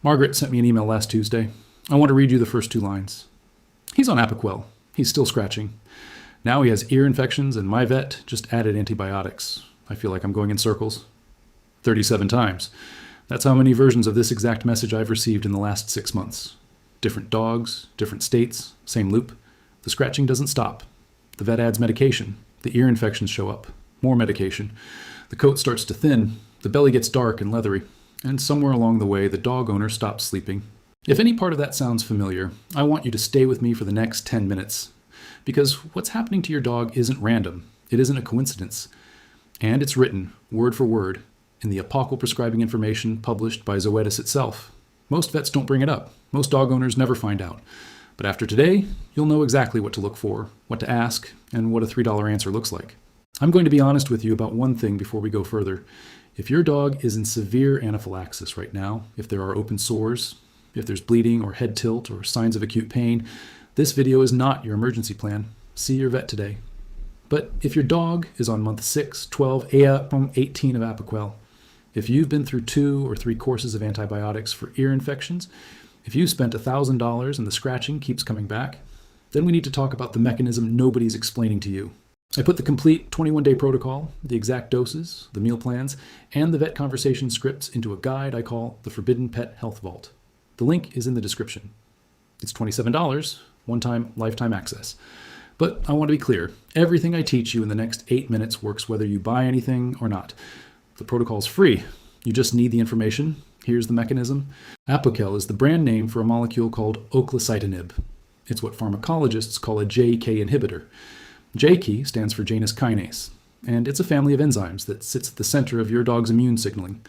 Margaret sent me an email last Tuesday. I want to read you the first 2 lines. He's on Apoquel. He's still scratching. Now he has ear infections and my vet just added antibiotics. I feel like I'm going in circles. 37 times. That's how many versions of this exact message I've received in the last 6 months. Different dogs, different states, same loop. The scratching doesn't stop. The vet adds medication. The ear infections show up. More medication. The coat starts to thin. The belly gets dark and leathery. And somewhere along the way, the dog owner stops sleeping. If any part of that sounds familiar, I want you to stay with me for the next 10 minutes. Because what's happening to your dog isn't random. It isn't a coincidence. And it's written, word for word, in the Apoquel prescribing information published by Zoetis itself. Most vets don't bring it up. Most dog owners never find out. But after today, you'll know exactly what to look for, what to ask, and what a $3 answer looks like. I'm going to be honest with you about one thing before we go further. If your dog is in severe anaphylaxis right now, if there are open sores, if there's bleeding or head tilt or signs of acute pain, this video is not your emergency plan. See your vet today. But if your dog is on month 6, 12, 18 of Apoquel, if you've been through 2 or 3 courses of antibiotics for ear infections, if you spent $1,000 and the scratching keeps coming back, then we need to talk about the mechanism nobody's explaining to you. I put the complete 21-day protocol, the exact doses, the meal plans, and the vet conversation scripts into a guide I call the Forbidden Pet Health Vault. The link is in the description. It's $27, one-time, lifetime access. But I want to be clear, everything I teach you in the next 8 minutes works whether you buy anything or not. The protocol's free. You just need the information. Here's the mechanism. Apoquel is the brand name for a molecule called oclacitinib. It's what pharmacologists call a JK inhibitor. JK stands for Janus kinase, and it's a family of enzymes that sits at the center of your dog's immune signaling.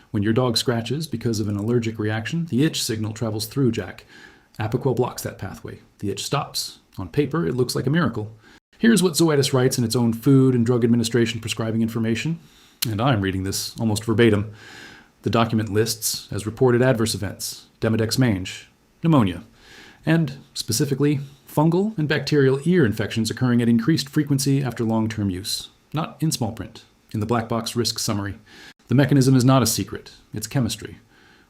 When your dog scratches because of an allergic reaction, the itch signal travels through JAK. Apoquel blocks that pathway. The itch stops. On paper, it looks like a miracle. Here's what Zoetis writes in its own Food and Drug Administration prescribing information, and I'm reading this almost verbatim. The document lists, as reported adverse events, Demodex mange, pneumonia, and, specifically, fungal and bacterial ear infections occurring at increased frequency after long-term use. Not in small print, in the black box risk summary. The mechanism is not a secret, it's chemistry.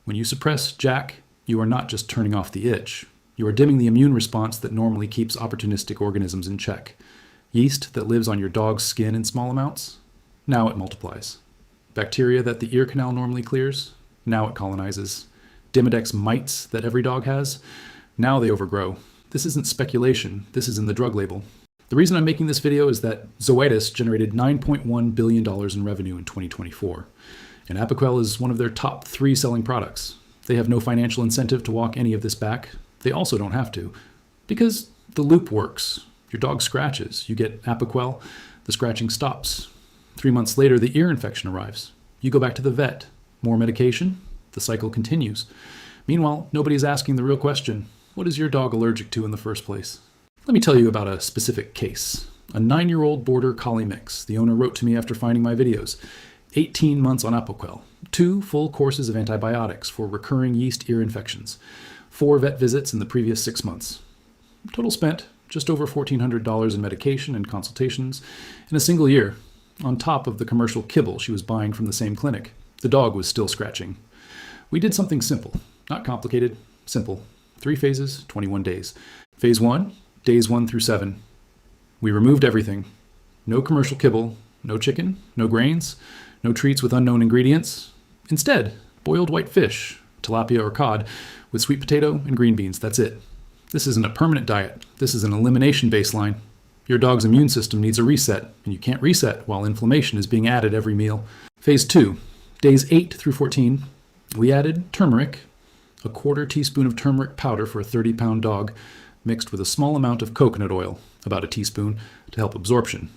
When you suppress JAK, you are not just turning off the itch. You are dimming the immune response that normally keeps opportunistic organisms in check. Yeast that lives on your dog's skin in small amounts, now it multiplies. Bacteria that the ear canal normally clears, now it colonizes. Demodex mites that every dog has, now they overgrow. This isn't speculation, this is in the drug label. The reason I'm making this video is that Zoetis generated $9.1 billion in revenue in 2024, and Apoquel is one of their top 3 selling products. They have no financial incentive to walk any of this back. They also don't have to, because the loop works. Your dog scratches, you get Apoquel, the scratching stops. 3 months later, the ear infection arrives. You go back to the vet. More medication, the cycle continues. Meanwhile, nobody's asking the real question. What is your dog allergic to in the first place? Let me tell you about a specific case. A 9-year-old border collie mix. The owner wrote to me after finding my videos. 18 months on Apoquel. 2 full courses of antibiotics for recurring yeast ear infections. 4 vet visits in the previous 6 months. Total spent just over $1,400 in medication and consultations in a single year, on top of the commercial kibble she was buying from the same clinic. The dog was still scratching. We did something simple. Not complicated, simple. 3 phases, 21 days. Phase 1, days 1 through 7. We removed everything. No commercial kibble, no chicken, no grains, no treats with unknown ingredients. Instead, boiled white fish, tilapia or cod, with sweet potato and green beans. That's it. This isn't a permanent diet. This is an elimination baseline. Your dog's immune system needs a reset, and you can't reset while inflammation is being added every meal. Phase 2, days 8 through 14. We added turmeric, a 1/4 teaspoon of turmeric powder for a 30-pound dog, mixed with a small amount of coconut oil, about a teaspoon, to help absorption.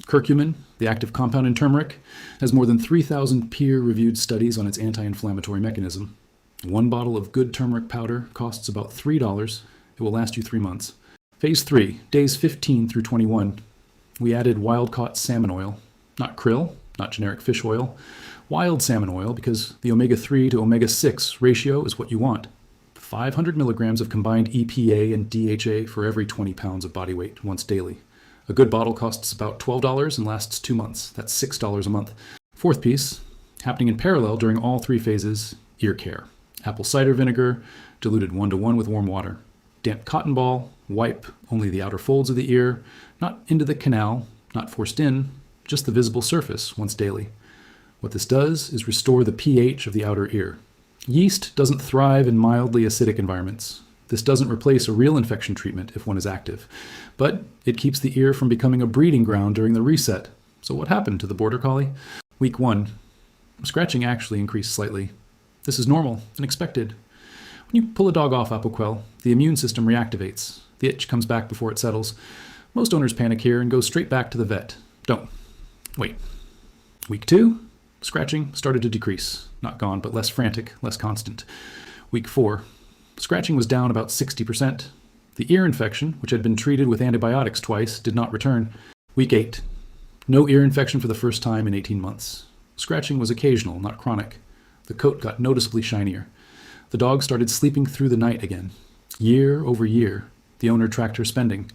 Curcumin, the active compound in turmeric, has more than 3,000 peer-reviewed studies on its anti-inflammatory mechanism. 1 bottle of good turmeric powder costs about $3. It will last you 3 months. Phase 3, days 15 through 21. We added wild-caught salmon oil, not krill, not generic fish oil, wild salmon oil because the omega-3 to omega-6 ratio is what you want. 500 milligrams of combined EPA and DHA for every 20 pounds of body weight once daily. A good bottle costs about $12 and lasts 2 months. That's $6 a month. 4th piece, happening in parallel during all 3 phases, ear care. Apple cider vinegar, diluted 1:1 with warm water. Damp cotton ball, wipe only the outer folds of the ear, not into the canal, not forced in, just the visible surface once daily. What this does is restore the pH of the outer ear. Yeast doesn't thrive in mildly acidic environments. This doesn't replace a real infection treatment if one is active, but it keeps the ear from becoming a breeding ground during the reset. So what happened to the Border Collie? Week 1. Scratching actually increased slightly. This is normal and expected. When you pull a dog off Apoquel, the immune system reactivates. The itch comes back before it settles. Most owners panic here and go straight back to the vet. Don't. Wait. Week 2. Scratching started to decrease. Not gone, but less frantic, less constant. Week 4. Scratching was down about 60%. The ear infection, which had been treated with antibiotics twice, did not return. Week 8. No ear infection for the first time in 18 months. Scratching was occasional, not chronic. The coat got noticeably shinier. The dog started sleeping through the night again. Year over year, the owner tracked her spending.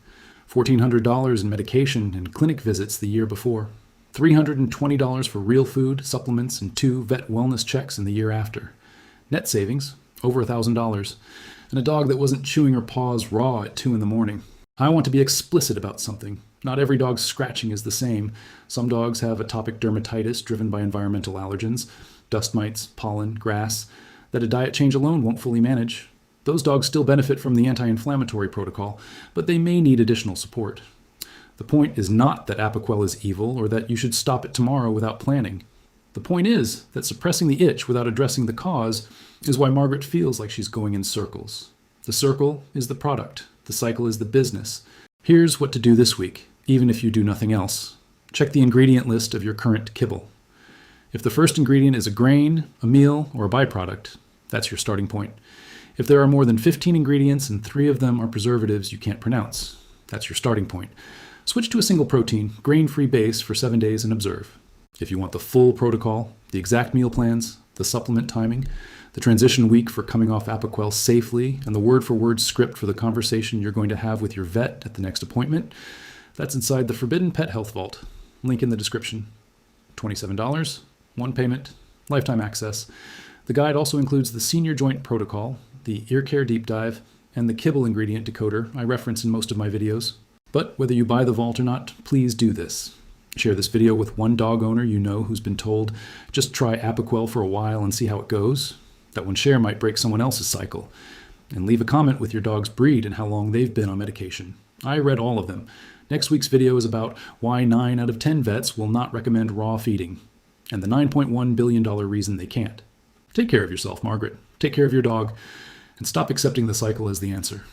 $1,400 in medication and clinic visits the year before. $320 for real food, supplements, and 2 vet wellness checks in the year after. Net savings, over $1,000. And a dog that wasn't chewing her paws raw at 2 in the morning. I want to be explicit about something. Not every dog's scratching is the same. Some dogs have atopic dermatitis driven by environmental allergens, dust mites, pollen, grass, that a diet change alone won't fully manage. Those dogs still benefit from the anti-inflammatory protocol, but they may need additional support. The point is not that Apoquel is evil or that you should stop it tomorrow without planning. The point is that suppressing the itch without addressing the cause is why Margaret feels like she's going in circles. The circle is the product. The cycle is the business. Here's what to do this week, even if you do nothing else. Check the ingredient list of your current kibble. If the first ingredient is a grain, a meal, or a byproduct, that's your starting point. If there are more than 15 ingredients and 3 of them are preservatives you can't pronounce, that's your starting point. Switch to a single protein, grain-free base for 7 days and observe. If you want the full protocol, the exact meal plans, the supplement timing, the transition week for coming off Apoquel safely, and the word-for-word script for the conversation you're going to have with your vet at the next appointment, that's inside the Forbidden Pet Health Vault. Link in the description. $27, 1 payment, lifetime access. The guide also includes the Senior Joint Protocol, the Ear Care Deep Dive, and the kibble ingredient decoder I reference in most of my videos. But whether you buy the vault or not, please do this. Share this video with one dog owner you know who's been told, just try Apoquel for a while and see how it goes. That one share might break someone else's cycle. And leave a comment with your dog's breed and how long they've been on medication. I read all of them. Next week's video is about why 9 out of 10 vets will not recommend raw feeding, and the $9.1 billion reason they can't. Take care of yourself, Margaret. Take care of your dog, and stop accepting the cycle as the answer.